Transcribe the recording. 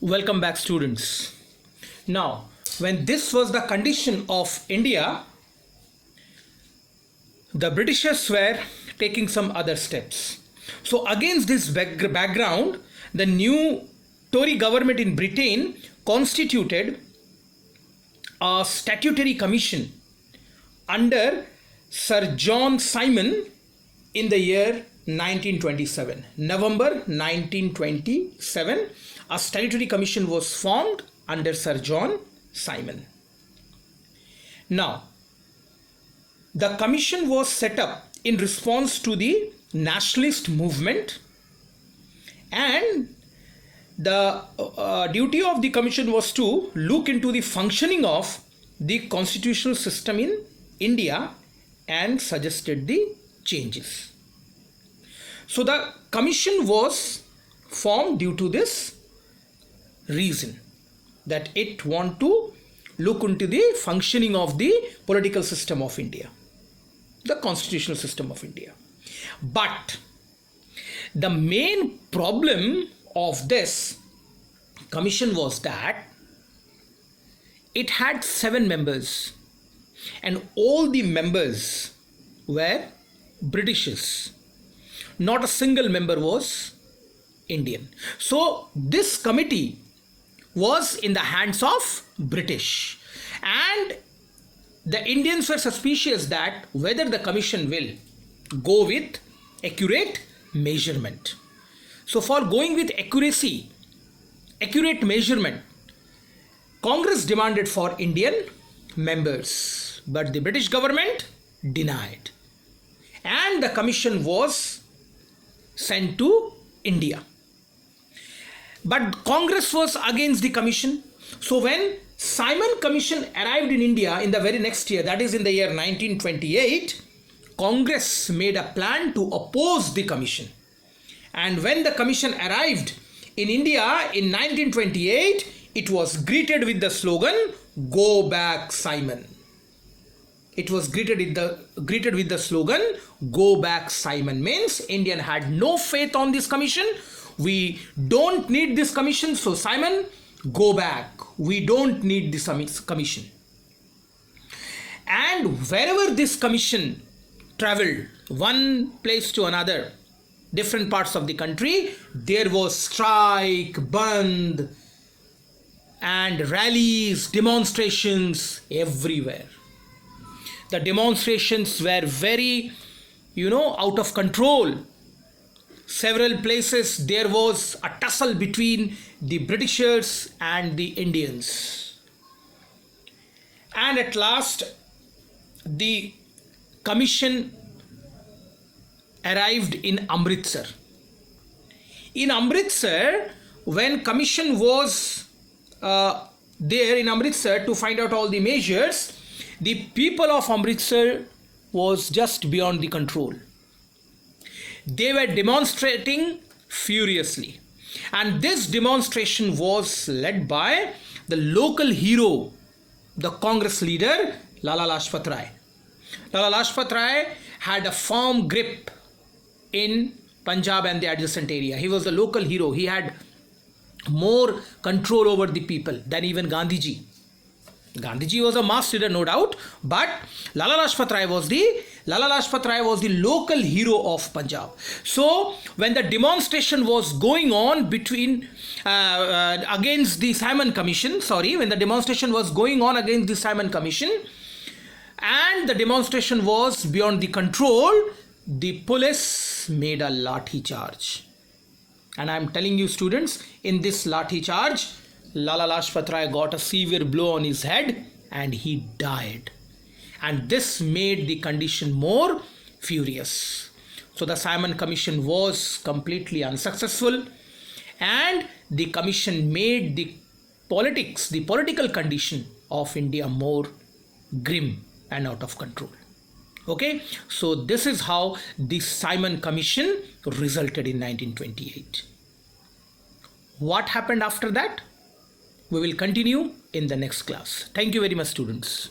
Welcome back, students. Now, when this was the condition of India, the Britishers were taking some other steps. So, against this background, the new Tory government in Britain constituted a statutory commission under Sir John Simon in the year 1927. November 1927, a statutory commission was formed under Sir John Simon. Now, the commission was set up in response to the nationalist movement, and the duty of the commission was to look into the functioning of the constitutional system in India and suggested the changes. So the commission was formed due to this reason, that it want to look into the functioning of the political system of India, the constitutional system of India. But the main problem of this commission was that it had 7 members and all the members were Britishers. Not a single member was Indian. So this committee was in the hands of British, and the Indians were suspicious that whether the commission will go with accurate measurement. So for going with accurate measurement, Congress demanded for Indian members, but the British government denied, and the commission was sent to India. But Congress was against the commission. So when Simon Commission arrived in India in the very next year, that is in the year 1928, Congress made a plan to oppose the commission. And when the commission arrived in India in 1928, it was greeted with the slogan, "Go back, Simon." It was greeted with the slogan, "Go back, Simon." Means Indian had no faith on this commission. We don't need this commission, so Simon, go back. We don't need this commission. And wherever this commission traveled, one place to another, different parts of the country, there was strike, bandh, and rallies, demonstrations everywhere. The demonstrations were very, out of control. Several places there was a tussle between the Britishers and the Indians. And at last, the commission arrived in Amritsar. In Amritsar, when commission was there in Amritsar to find out all the measures, the people of Amritsar was just beyond the control. They were demonstrating furiously, and this demonstration was led by the local hero, the Congress leader Lala Lajpat Rai. Lala Lajpat Rai had a firm grip in Punjab and the adjacent area. He was the local hero. He had more control over the people than even Gandhiji. Gandhiji was a mass leader, no doubt, but Lala Lajpat Rai was the local hero of Punjab. So when the demonstration was going on against the Simon Commission, and the demonstration was beyond the control, the police made a lathi charge. And I am telling you, students, in this lathi charge, Lala Lajpat Rai got a severe blow on his head and he died. And this made the condition more furious. So the Simon Commission was completely unsuccessful, and the commission made the political condition of India more grim and out of control. Okay, so this is how the Simon Commission resulted in 1928. What happened after that? We will continue in the next class. Thank you very much, students.